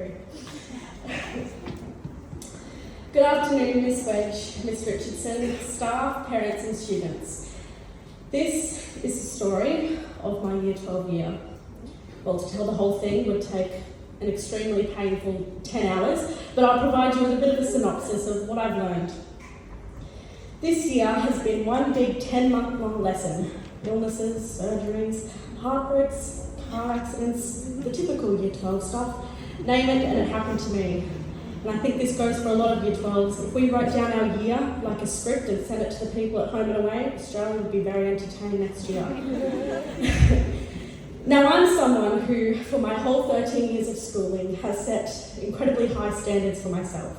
through. Good afternoon, Miss Wedge, Miss Richardson, staff, parents and students. This is the story of my Year 12 year. Well, to tell the whole thing would take an extremely painful 10 hours, but I'll provide you with a bit of a synopsis of what I've learned. This year has been one big 10-month-long lesson. Illnesses, surgeries, heartbreaks, car accidents, the typical Year 12 stuff. Name it and it happened to me. And I think this goes for a lot of Year 12s. If we wrote down our year like a script and sent it to the people at home and away, Australia would be very entertained next year. Now, I'm someone who, for my whole 13 years of schooling, has set incredibly high standards for myself.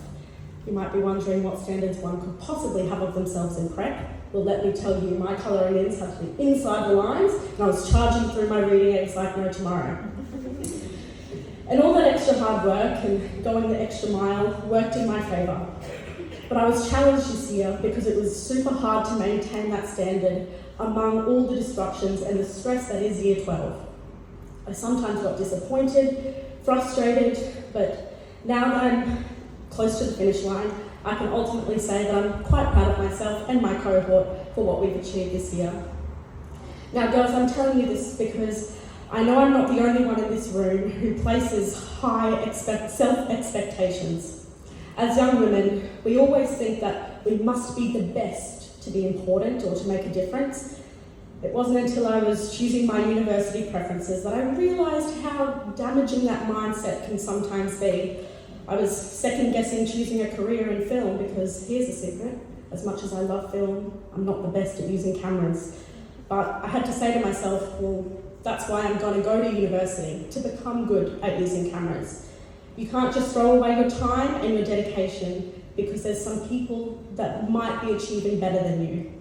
You might be wondering what standards one could possibly have of themselves in prep. Well, let me tell you, my colouring ins have to be inside the lines, and I was charging through my reading eggs like no tomorrow. And all that extra hard work and going the extra mile worked in my favour. But I was challenged this year because it was super hard to maintain that standard among all the disruptions and the stress that is Year 12. I sometimes got disappointed, frustrated, but now that I'm close to the finish line, I can ultimately say that I'm quite proud of myself and my cohort for what we've achieved this year. Now girls, I'm telling you this because I know I'm not the only one in this room who places high self-expectations. As young women, we always think that we must be the best to be important or to make a difference. It wasn't until I was choosing my university preferences that I realised how damaging that mindset can sometimes be. I was second-guessing choosing a career in film because, here's a secret, as much as I love film, I'm not the best at using cameras. But I had to say to myself, well, that's why I'm going to go to university, to become good at using cameras. You can't just throw away your time and your dedication because there's some people that might be achieving better than you.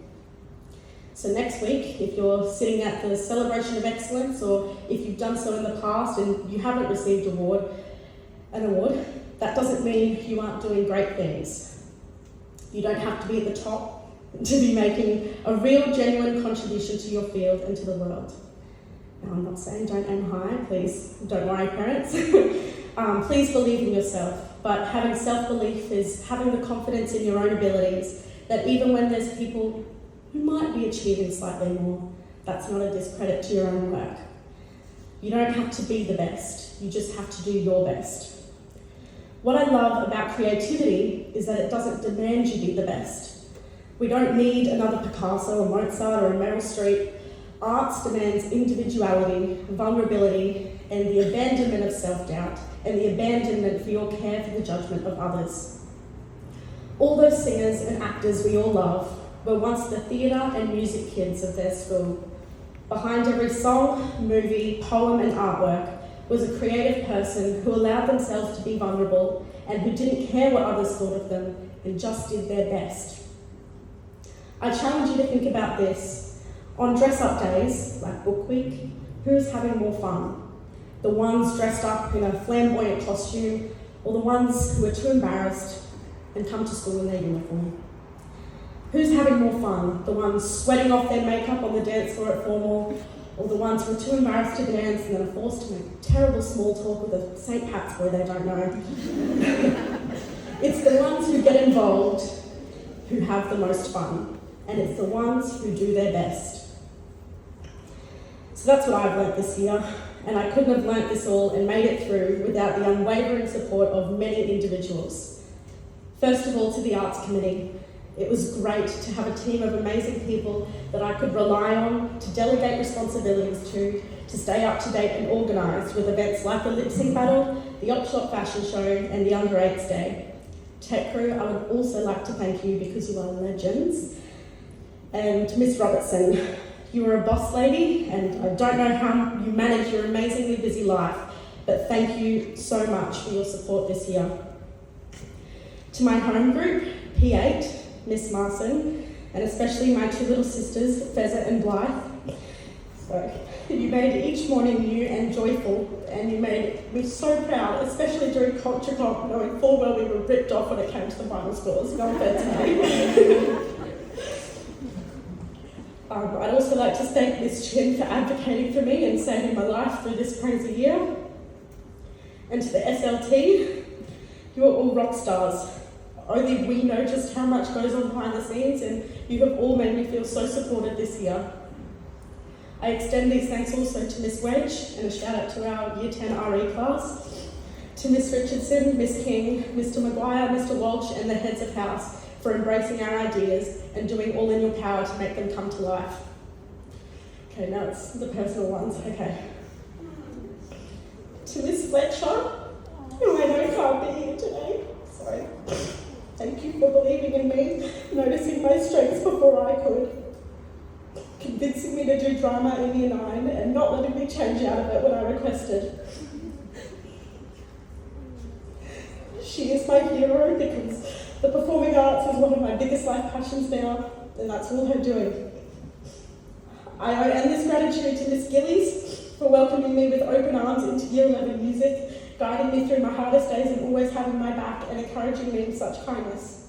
So next week, if you're sitting at the Celebration of Excellence, or if you've done so in the past and you haven't received an award, that doesn't mean you aren't doing great things. You don't have to be at the top to be making a real, genuine contribution to your field and to the world. Now, I'm not saying don't aim high, please don't worry, parents. Please believe in yourself, but having self-belief is having the confidence in your own abilities that even when there's people who might be achieving slightly more, that's not a discredit to your own work. You don't have to be the best, you just have to do your best. What I love about creativity is that it doesn't demand you be the best. We don't need another Picasso or Mozart or a Meryl Streep. Arts demands individuality, vulnerability, and the abandonment of self-doubt, and the abandonment for your care for the judgment of others. All those singers and actors we all love were once the theatre and music kids of their school. Behind every song, movie, poem and artwork was a creative person who allowed themselves to be vulnerable and who didn't care what others thought of them and just did their best. I challenge you to think about this. On dress-up days, like Book Week, who's having more fun? The ones dressed up in a flamboyant costume, or the ones who are too embarrassed and come to school in their uniform? Who's having more fun? The ones sweating off their makeup on the dance floor at formal, or the ones who are too embarrassed to dance and then are forced to make terrible small talk with a St. Pat's boy they don't know? It's the ones who get involved who have the most fun, and it's the ones who do their best. So that's what I've learnt this year, and I couldn't have learnt this all and made it through without the unwavering support of many individuals. First of all, to the Arts Committee. It was great to have a team of amazing people that I could rely on, to delegate responsibilities to stay up to date and organised with events like the Lip Sync Battle, the Opshop Fashion Show and the Under 8s Day. Tech Crew, I would also like to thank you because you are legends. And Miss Robertson, you are a boss lady and I don't know how you manage your amazingly busy life, but thank you so much for your support this year. To my home group, P8, Miss Marson, and especially my two little sisters, Feza and Blythe. So, you made each morning new and joyful, and you made me so proud, especially during Culture Club, knowing full well we were ripped off when it came to the final scores. No offense, mate. I'd also like to thank Miss Chin for advocating for me and saving my life through this crazy year. And to the SLT, you are all rock stars. Only we know just how much goes on behind the scenes, and you have all made me feel so supported this year. I extend these thanks also to Miss Wedge, and a shout out to our Year 10 RE class, to Miss Richardson, Miss King, Mr Maguire, Mr Walsh, and the heads of house for embracing our ideas and doing all in your power to make them come to life. Okay, now it's the personal ones, okay. To Miss Fletcher, who I know can't be here today, sorry. Thank you for believing in me, noticing my strengths before I could, convincing me to do drama in Year 9 and not letting me change out of it when I requested. She is my hero because the performing arts is one of my biggest life passions now, and that's all her doing. I owe endless gratitude to Miss Gillies for welcoming me with open arms into Year 11 music, guiding me through my hardest days and always having my back and encouraging me with such kindness.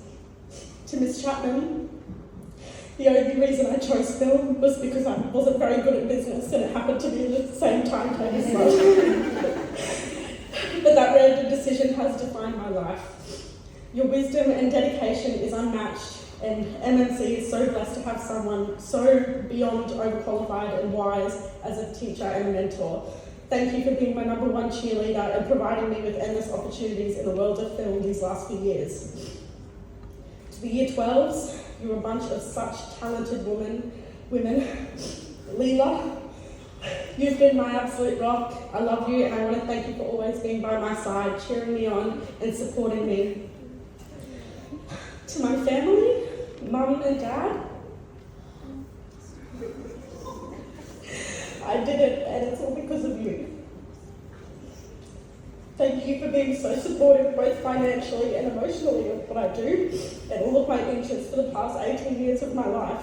To Miss Chapman, the only reason I chose film was because I wasn't very good at business and it happened to be at the same time as well. But that random decision has defined my life. Your wisdom and dedication is unmatched, and MMC is so blessed to have someone so beyond overqualified and wise as a teacher and a mentor. Thank you for being my #1 cheerleader and providing me with endless opportunities in the world of film these last few years. To the Year 12s, you're a bunch of such talented women. Leela, you've been my absolute rock. I love you and I want to thank you for always being by my side, cheering me on and supporting me. To my family, Mum and Dad, I did it and it's all because of you. Thank you for being so supportive both financially and emotionally of what I do and all of my interests for the past 18 years of my life,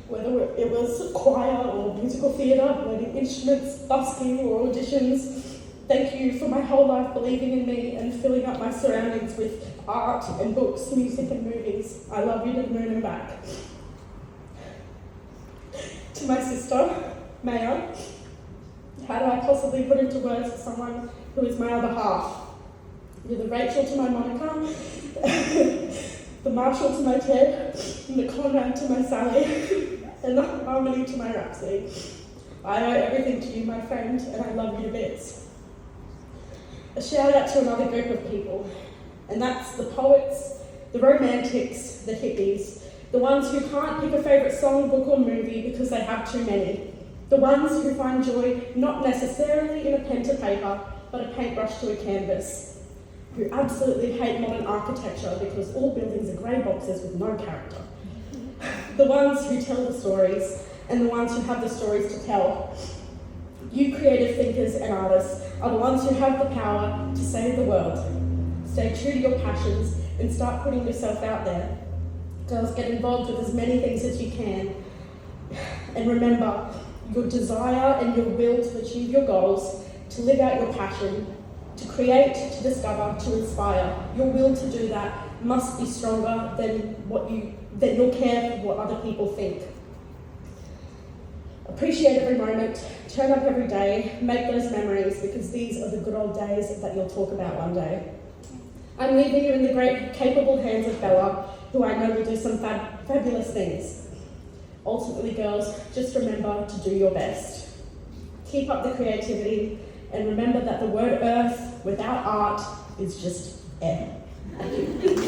whether it was choir or musical theatre, learning instruments, busking or auditions. Thank you for my whole life believing in me and filling up my surroundings with art and books, music and movies. I love you to the moon and back. To my sister, Maya, how do I possibly put into words for someone who is my other half? You're the Rachel to my Monica, the Marshall to my Ted, and the Conrad to my Sally, and the Harmony to my Rhapsody. I owe everything to you, my friend, and I love you to bits. A shout out to another group of people, and that's the poets, the romantics, the hippies, the ones who can't pick a favourite song, book or movie because they have too many, the ones who find joy not necessarily in a pen to paper, but a paintbrush to a canvas, who absolutely hate modern architecture because all buildings are grey boxes with no character, the ones who tell the stories, and the ones who have the stories to tell. You creative thinkers and artists are the ones who have the power to save the world. Stay true to your passions and start putting yourself out there. Girls, get involved with as many things as you can. And remember, your desire and your will to achieve your goals, to live out your passion, to create, to discover, to inspire, your will to do that must be stronger than your care for what other people think. Appreciate every moment, turn up every day, make those memories because these are the good old days that you'll talk about one day. I'm leaving you in the great, capable hands of Bella, who I know will do some fabulous things. Ultimately, girls, just remember to do your best. Keep up the creativity and remember that the word earth without art is just air. Thank you.